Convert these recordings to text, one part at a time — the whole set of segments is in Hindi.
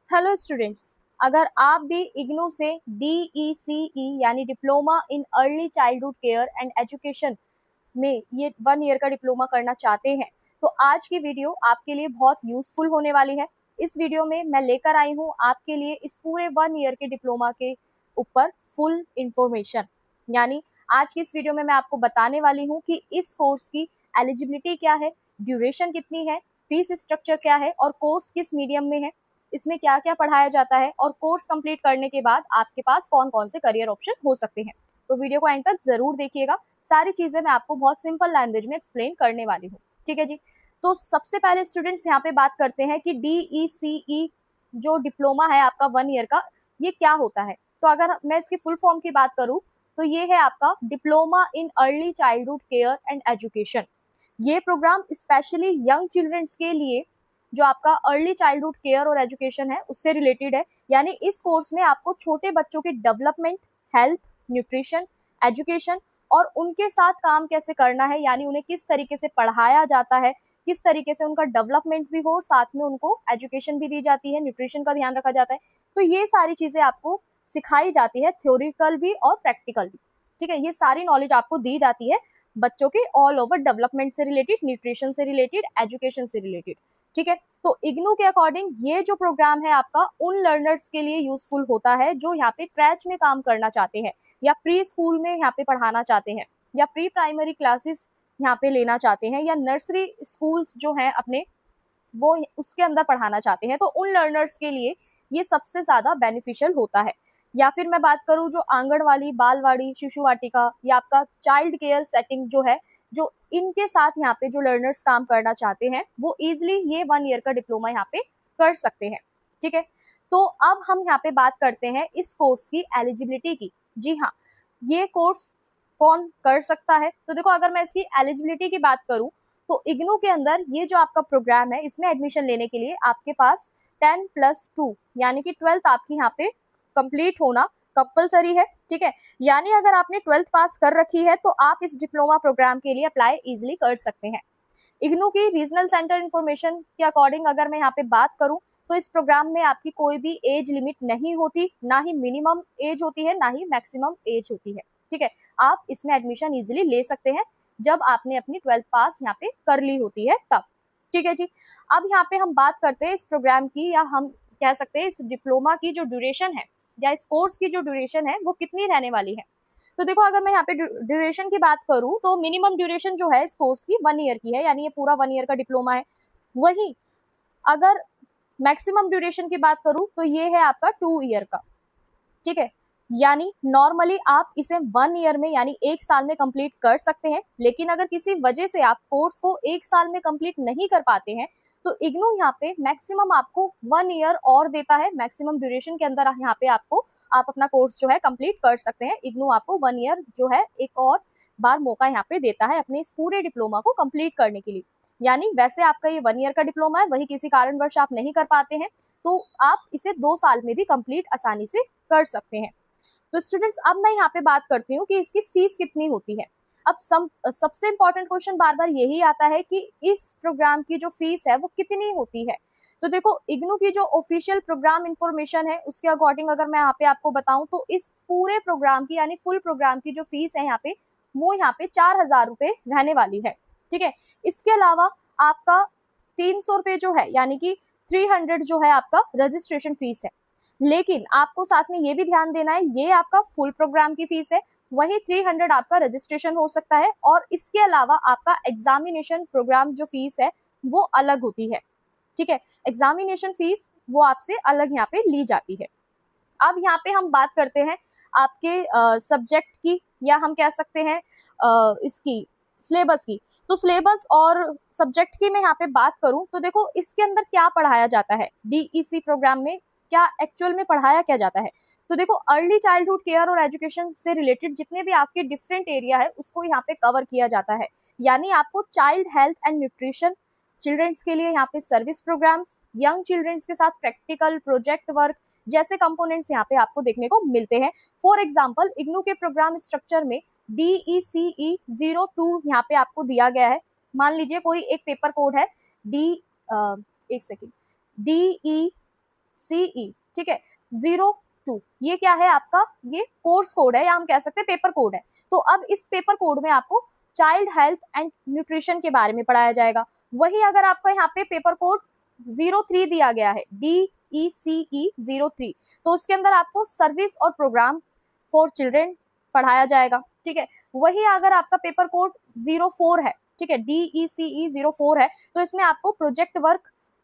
हेलो स्टूडेंट्स, अगर आप भी इग्नू से DECE यानी diploma in early childhood care and education में ये 1 ईयर का डिप्लोमा करना चाहते हैं तो आज की वीडियो आपके लिए बहुत यूजफुल होने वाली है। इस वीडियो में मैं लेकर आई हूँ आपके लिए इस पूरे 1 ईयर के डिप्लोमा के ऊपर फुल इंफॉर्मेशन। यानी आज की इस वीडियो में मैं आपको बताने वाली हूँ कि इस कोर्स की एलिजिबिलिटी क्या है, ड्यूरेशन कितनी है, फीस स्ट्रक्चर क्या है और कोर्स किस मीडियम में है, इसमें क्या क्या पढ़ाया जाता है और कोर्स कंप्लीट करने के बाद आपके पास कौन कौन से करियर ऑप्शन हो सकते हैं। तो वीडियो को एंड तक जरूर देखिएगा, सारी चीजें मैं आपको बहुत सिंपल लैंग्वेज में एक्सप्लेन करने वाली हूँ। ठीक है जी। तो सबसे पहले स्टूडेंट्स यहाँ पे बात करते हैं कि DECE जो डिप्लोमा है आपका 1 ईयर का, ये क्या होता है। तो अगर मैं इसकी फुल फॉर्म की बात करूँ तो ये है आपका diploma in early childhood care and education. ये प्रोग्राम स्पेशली यंग चिल्ड्रंस के लिए जो आपका अर्ली चाइल्डहुड केयर और एजुकेशन है उससे रिलेटेड है। यानी इस कोर्स में आपको छोटे बच्चों की डेवलपमेंट, हेल्थ, न्यूट्रिशन, एजुकेशन और उनके साथ काम कैसे करना है, यानी उन्हें किस तरीके से पढ़ाया जाता है, किस तरीके से उनका डेवलपमेंट भी हो, साथ में उनको एजुकेशन भी दी जाती है, न्यूट्रिशन का ध्यान रखा जाता है। तो ये सारी चीजें आपको सिखाई जाती है, थ्योरिकल भी और प्रैक्टिकल भी। ठीक है, ये सारी नॉलेज आपको दी जाती है बच्चों के ऑल ओवर डेवलपमेंट से रिलेटेड, न्यूट्रिशन से रिलेटेड, एजुकेशन से रिलेटेड। ठीक है, तो इग्नू के अकॉर्डिंग ये जो प्रोग्राम है आपका उन लर्नर्स के लिए यूजफुल होता है जो यहाँ पे क्रैच में काम करना चाहते हैं या प्री स्कूल में यहाँ पे पढ़ाना चाहते हैं या प्री प्राइमरी क्लासेस यहाँ पे लेना चाहते हैं या नर्सरी स्कूल्स जो हैं अपने वो उसके अंदर पढ़ाना चाहते हैं। तो उन लर्नर्स के लिए ये सबसे ज्यादा बेनिफिशियल होता है। या फिर मैं बात करूं जो आंगनवाड़ी, बालवाड़ी, शिशु वाटिका या आपका चाइल्ड केयर सेटिंग जो है, जो इनके साथ यहाँ पे जो लर्नर्स काम करना चाहते हैं वो इजिली ये 1 ईयर का डिप्लोमा यहाँ पे कर सकते हैं। ठीक है, तो अब हम यहाँ पे बात करते हैं इस कोर्स की एलिजिबिलिटी की। जी हाँ, ये कोर्स कौन कर सकता है। तो देखो, अगर मैं इसकी एलिजिबिलिटी की बात करूं तो इग्नू के अंदर ये जो आपका प्रोग्राम है इसमें एडमिशन लेने के लिए आपके पास 10+2 यानी कि 12th आपकी यहाँ पे कंप्लीट होना कंपलसरी है। ठीक है, यानी अगर आपने 12th पास कर रखी है तो आप इस डिप्लोमा प्रोग्राम के लिए अप्लाई इजिली कर सकते हैं। इग्नू की रीजनल सेंटर इंफॉर्मेशन के अकॉर्डिंग अगर मैं यहाँ पे बात करूं तो इस प्रोग्राम में आपकी कोई भी एज लिमिट नहीं होती, ना ही मिनिमम एज होती है, ना ही मैक्सिमम एज होती है। ठीक है, आप इसमें एडमिशन इजिली ले सकते हैं जब आपने अपनी 12th पास यहाँ पे कर ली होती है तब। ठीक है जी। अब यहाँ पे हम बात करते हैं इस प्रोग्राम की, या हम कह सकते हैं इस डिप्लोमा की जो ड्यूरेशन है या इस कोर्स की जो ड्यूरेशन है वो कितनी रहने वाली है। तो देखो, अगर मैं यहाँ पे ड्यूरेशन की बात करूँ तो मिनिमम ड्यूरेशन जो है इस कोर्स की 1 ईयर की है, यानी ये पूरा 1 ईयर का डिप्लोमा है। वही अगर मैक्सिमम ड्यूरेशन की बात करूँ तो ये है आपका 2 ईयर का। ठीक है, यानी नॉर्मली आप इसे 1 ईयर में यानी 1 साल में कंप्लीट कर सकते हैं, लेकिन अगर किसी वजह से आप कोर्स को 1 साल में कंप्लीट नहीं कर पाते हैं तो इग्नू यहाँ पे मैक्सिमम आपको 1 ईयर और देता है। मैक्सिमम ड्यूरेशन के अंदर यहाँ पे आपको आप अपना कोर्स जो है कंप्लीट कर सकते हैं। इग्नू आपको 1 ईयर जो है एक और बार मौका यहाँ पे देता है अपने इस पूरे डिप्लोमा को कंप्लीट करने के लिए। यानी वैसे आपका ये 1 ईयर का डिप्लोमा है, वही किसी कारणवश आप नहीं कर पाते हैं तो आप इसे 2 साल में भी कंप्लीट आसानी से कर सकते हैं। तो स्टूडेंट्स, अब मैं यहाँ पे बात करती हूँ कि इसकी फीस कितनी होती है। अब सबसे इंपॉर्टेंट क्वेश्चन बार बार यही आता है कि इस प्रोग्राम की जो फीस है वो कितनी होती है। तो देखो, इग्नू की जो ऑफिशियल प्रोग्राम इंफॉर्मेशन है उसके अकॉर्डिंग अगर मैं यहाँ पे आपको बताऊं तो इस पूरे प्रोग्राम की यानी फुल प्रोग्राम की जो फीस है यहाँ पे वो यहाँ पे 4,000 रुपए रहने वाली है। ठीक है, इसके अलावा आपका 300 रुपए जो है यानी कि 300 जो है आपका रजिस्ट्रेशन फीस है। लेकिन आपको साथ में ये भी ध्यान देना है, ये आपका फुल प्रोग्राम की फीस है, वही 300 आपका रजिस्ट्रेशन हो सकता है और इसके अलावा आपका एग्जामिनेशन प्रोग्राम जो फीस है वो अलग होती है। ठीक है, एग्जामिनेशन फीस वो आपसे अलग यहाँ पे ली जाती है। अब यहाँ पे हम बात करते हैं आपके सब्जेक्ट की, या हम कह सकते हैं इसकी सिलेबस की। तो सिलेबस और सब्जेक्ट की मैं यहाँ पे बात करूं तो देखो, इसके अंदर क्या पढ़ाया जाता है, DEC प्रोग्राम में क्या एक्चुअल में पढ़ाया क्या जाता है। तो देखो, अर्ली चाइल्डहुड केयर और एजुकेशन से रिलेटेड जितने भी आपके डिफरेंट एरिया है उसको यहाँ पे कवर किया जाता है। यानी आपको child health and nutrition, children's के लिए यहाँ पे सर्विस प्रोग्राम्स, यंग चिल्ड्रंस के साथ प्रैक्टिकल प्रोजेक्ट वर्क जैसे कंपोनेंट्स यहाँ पे आपको देखने को मिलते हैं। फॉर एग्जाम्पल, इग्नू के प्रोग्राम स्ट्रक्चर में DECE 02 यहाँ पे आपको दिया गया है। मान लीजिए कोई एक पेपर कोड है एक सेकेंड, DE DECE, ठीक है, 02, ये क्या है आपका, ये कोर्स कोड है या हम कह सकते हैं पेपर कोड है। तो अब इस पेपर कोड में आपको चाइल्ड हेल्थ एंड न्यूट्रिशन के बारे में पढ़ाया जाएगा। वही अगर आपका यहाँ पे पेपर कोड 03 दिया गया है, DECE 03, तो उसके अंदर आपको सर्विस और प्रोग्राम फॉर चिल्ड्रन पढ़ाया जाएगा, ठीक है। वही अगर आपका पेपर कोड 04 है, ठीक है, DECE 04 है, तो इसमें आपको project work,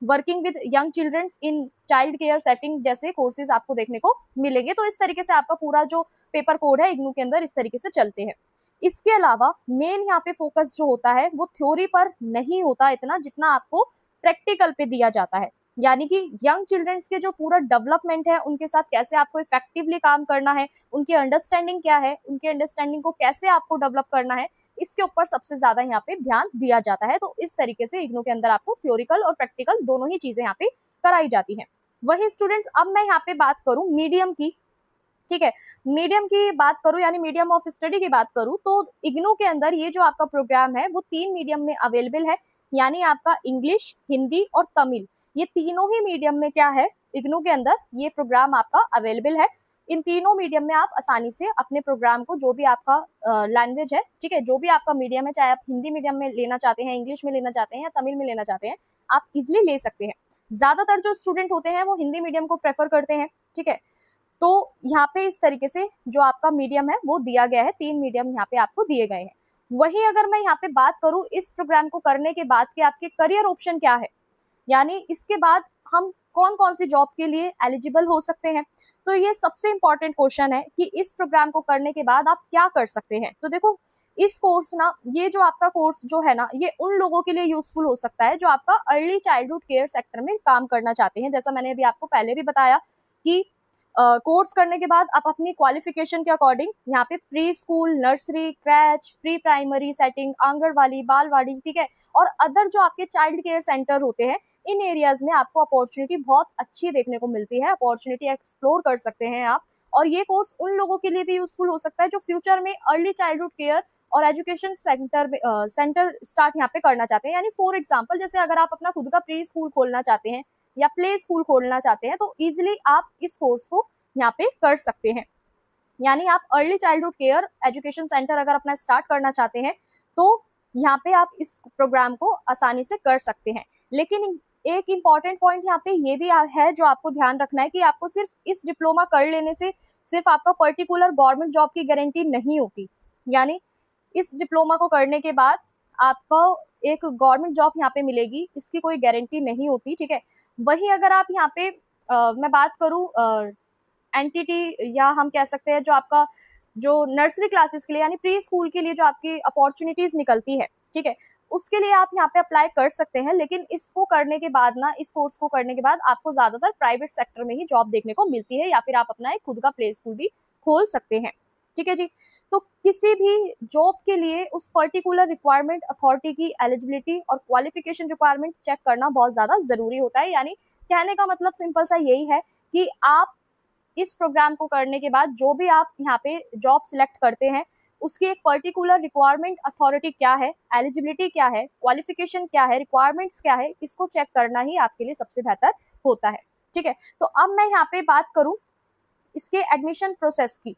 working with young children's in child care setting जैसे कोर्सेज आपको देखने को मिलेंगे। तो इस तरीके से आपका पूरा जो पेपर कोड है इग्नू के अंदर इस तरीके से चलते हैं। इसके अलावा मेन यहाँ पे फोकस जो होता है वो थ्योरी पर नहीं होता इतना, जितना आपको प्रैक्टिकल पे दिया जाता है। यानी कि यंग चिल्ड्रंस के जो पूरा डेवलपमेंट है, उनके साथ कैसे आपको इफेक्टिवली काम करना है, उनकी अंडरस्टैंडिंग क्या है, उनके अंडरस्टैंडिंग को कैसे आपको डेवलप करना है, इसके ऊपर सबसे ज्यादा यहाँ पे ध्यान दिया जाता है। तो इस तरीके से इग्नू के अंदर आपको थ्योरिकल और प्रैक्टिकल दोनों ही चीजें यहाँ पे कराई जाती हैं। वही स्टूडेंट्स, अब मैं यहाँ पे बात करूं मीडियम की, ठीक है, मीडियम की बात करूं यानी मीडियम ऑफ स्टडी की बात करूं, तो इग्नू के अंदर ये जो आपका प्रोग्राम है वो 3 मीडियम में अवेलेबल है, यानी आपका इंग्लिश, हिंदी और तमिल, ये तीनों ही मीडियम में क्या है, इग्नू के अंदर ये प्रोग्राम आपका अवेलेबल है। इन तीनों मीडियम में आप आसानी से अपने प्रोग्राम को, जो भी आपका लैंग्वेज है, ठीक है, जो भी आपका मीडियम है, चाहे आप हिंदी मीडियम में लेना चाहते हैं, इंग्लिश में लेना चाहते हैं या तमिल में लेना चाहते हैं, आप इजिली ले सकते हैं। ज्यादातर जो स्टूडेंट होते हैं वो हिंदी मीडियम को प्रेफर करते हैं, ठीक है। तो यहाँ पे इस तरीके से जो आपका मीडियम है वो दिया गया है, 3 मीडियम यहाँ पे आपको दिए गए हैं। वही अगर मैं यहाँ पे बात करूँ इस प्रोग्राम को करने के बाद के आपके करियर ऑप्शन क्या है, यानी इसके बाद हम कौन कौन सी जॉब के लिए एलिजिबल हो सकते हैं, तो ये सबसे इंपॉर्टेंट क्वेश्चन है कि इस प्रोग्राम को करने के बाद आप क्या कर सकते हैं। तो देखो, इस कोर्स ना, ये जो आपका कोर्स जो है ना, ये उन लोगों के लिए यूजफुल हो सकता है जो आपका अर्ली चाइल्डहुड केयर सेक्टर में काम करना चाहते हैं। जैसा मैंने अभी आपको पहले भी बताया कि कोर्स करने के बाद आप अपनी क्वालिफिकेशन के अकॉर्डिंग यहाँ पे pre school, nursery, creche, pre primary setting, anganwadi, balwadi, ठीक है, और अदर जो आपके चाइल्ड केयर सेंटर होते हैं, इन एरियाज में आपको अपॉर्चुनिटी बहुत अच्छी देखने को मिलती है, अपॉर्चुनिटी एक्सप्लोर कर सकते हैं आप। और ये कोर्स उन लोगों के लिए भी यूजफुल हो सकता है जो फ्यूचर में अर्ली चाइल्डहुड केयर और एजुकेशन सेंटर स्टार्ट यहाँ पे करना चाहते हैं। यानी फॉर एग्जांपल, जैसे अगर आप अपना खुद का प्री स्कूल खोलना चाहते हैं या प्ले स्कूल खोलना चाहते हैं, तो इजिली आप इस कोर्स को यहाँ पे कर सकते हैं। यानी आप early childhood care education centre अगर अपना स्टार्ट करना चाहते हैं तो यहाँ पे आप इस प्रोग्राम को आसानी से कर सकते हैं। लेकिन एक इम्पॉर्टेंट पॉइंट यहाँ पे ये भी है जो आपको ध्यान रखना है कि आपको सिर्फ इस डिप्लोमा कर लेने से सिर्फ आपका पर्टिकुलर गवर्नमेंट जॉब की गारंटी नहीं होती। यानी इस डिप्लोमा को करने के बाद आपको एक गवर्नमेंट जॉब यहाँ पे मिलेगी, इसकी कोई गारंटी नहीं होती, ठीक है। वही अगर आप यहाँ पे मैं बात करूँ एनटीटी, या हम कह सकते हैं जो आपका जो नर्सरी क्लासेस के लिए यानी प्री स्कूल के लिए जो आपकी अपॉर्चुनिटीज निकलती है, ठीक है, उसके लिए आप यहाँ पे अप्लाई कर सकते हैं। लेकिन इसको करने के बाद ना, इस कोर्स को करने के बाद आपको ज्यादातर प्राइवेट सेक्टर में ही जॉब देखने को मिलती है, या फिर आप अपना एक खुद का प्ले स्कूल भी खोल सकते हैं, ठीक है जी। तो किसी भी जॉब के लिए उस पर्टिकुलर रिक्वायरमेंट अथॉरिटी की एलिजिबिलिटी और क्वालिफिकेशन रिक्वायरमेंट चेक करना बहुत ज्यादा जरूरी होता है। यानी कहने का मतलब सिंपल सा यही है कि आप इस प्रोग्राम को करने के बाद जो भी आप यहाँ पे जॉब सिलेक्ट करते हैं, उसकी एक पर्टिकुलर रिक्वायरमेंट अथॉरिटी क्या है, एलिजिबिलिटी क्या है, क्वालिफिकेशन क्या है, रिक्वायरमेंट्स क्या है, इसको चेक करना ही आपके लिए सबसे बेहतर होता है, ठीक है। तो अब मैं यहाँ पे बात करूं इसके एडमिशन प्रोसेस की,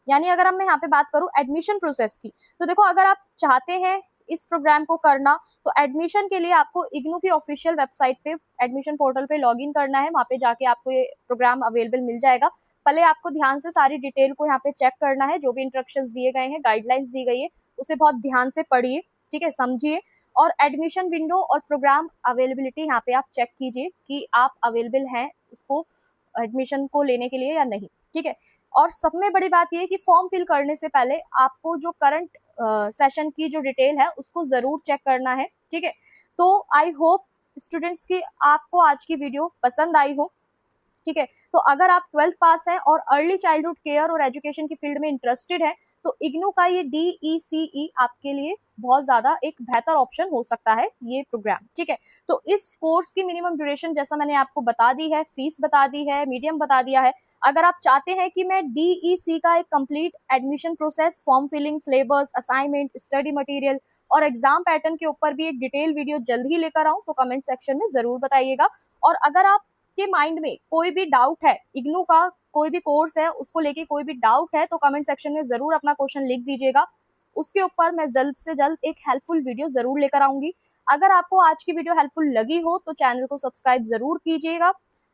यानी अगर अब मैं यहाँ पे बात करूं एडमिशन प्रोसेस की, तो देखो, अगर आप चाहते हैं इस प्रोग्राम को करना, तो एडमिशन के लिए आपको इग्नू की ऑफिशियल वेबसाइट पे, एडमिशन पोर्टल पे लॉगिन करना है। वहाँ पे जाके आपको ये प्रोग्राम अवेलेबल मिल जाएगा। पहले आपको ध्यान से सारी डिटेल को यहाँ पे चेक करना है, जो भी इंस्ट्रक्शंस दिए गए हैं, गाइडलाइंस दी गई है, उसे बहुत ध्यान से पढ़िए, ठीक है, समझिए। और एडमिशन विंडो और प्रोग्राम अवेलेबिलिटी यहाँ पे आप चेक कीजिए कि आप अवेलेबल हैं उसको एडमिशन को लेने के लिए या नहीं, ठीक है। और सब में बड़ी बात यह है कि फॉर्म फिल करने से पहले आपको जो करंट सेशन की जो डिटेल है उसको जरूर चेक करना है, ठीक है। तो आई होप स्टूडेंट्स की आपको आज की वीडियो पसंद आई हो, ठीक है। तो अगर आप 12th पास हैं और अर्ली चाइल्डहुड केयर और एजुकेशन की फील्ड में इंटरेस्टेड है, तो इग्नू का ये DECE आपके लिए बहुत ज्यादा एक बेहतर ऑप्शन हो सकता है, ये प्रोग्राम, ठीक है। तो इस कोर्स की मिनिमम ड्यूरेशन जैसा मैंने आपको बता दी है, फीस बता दी है, मीडियम बता दिया है। अगर आप चाहते हैं कि मैं DEC का एक complete admission process, form filling, syllabus, assignment, study material और एग्जाम पैटर्न के ऊपर भी एक डिटेल वीडियो जल्द ही लेकर आऊं, तो कमेंट सेक्शन में जरूर बताइएगा। और अगर आप आपके माइंड में कोई भी डाउट है, इग्नू का कोई भी कोर्स है उसको लेके कोई भी डाउट है, तो कमेंट सेक्शन में जरूर अपना क्वेश्चन लिख दीजिएगा। उसके ऊपर मैं जल्द से जल्द एक हेल्पफुल वीडियो जरूर लेकर आऊंगी। अगर आपको आज की वीडियो हेल्पफुल लगी हो तो चैनल को सब्सक्राइब जरूर कीजिएगा,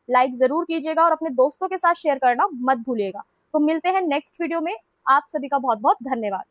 लाइक जरूर कीजिएगा और अपने दोस्तों के साथ शेयर करना मत भूलिएगा। तो मिलते हैं नेक्स्ट वीडियो में। आप सभी का बहुत बहुत धन्यवाद।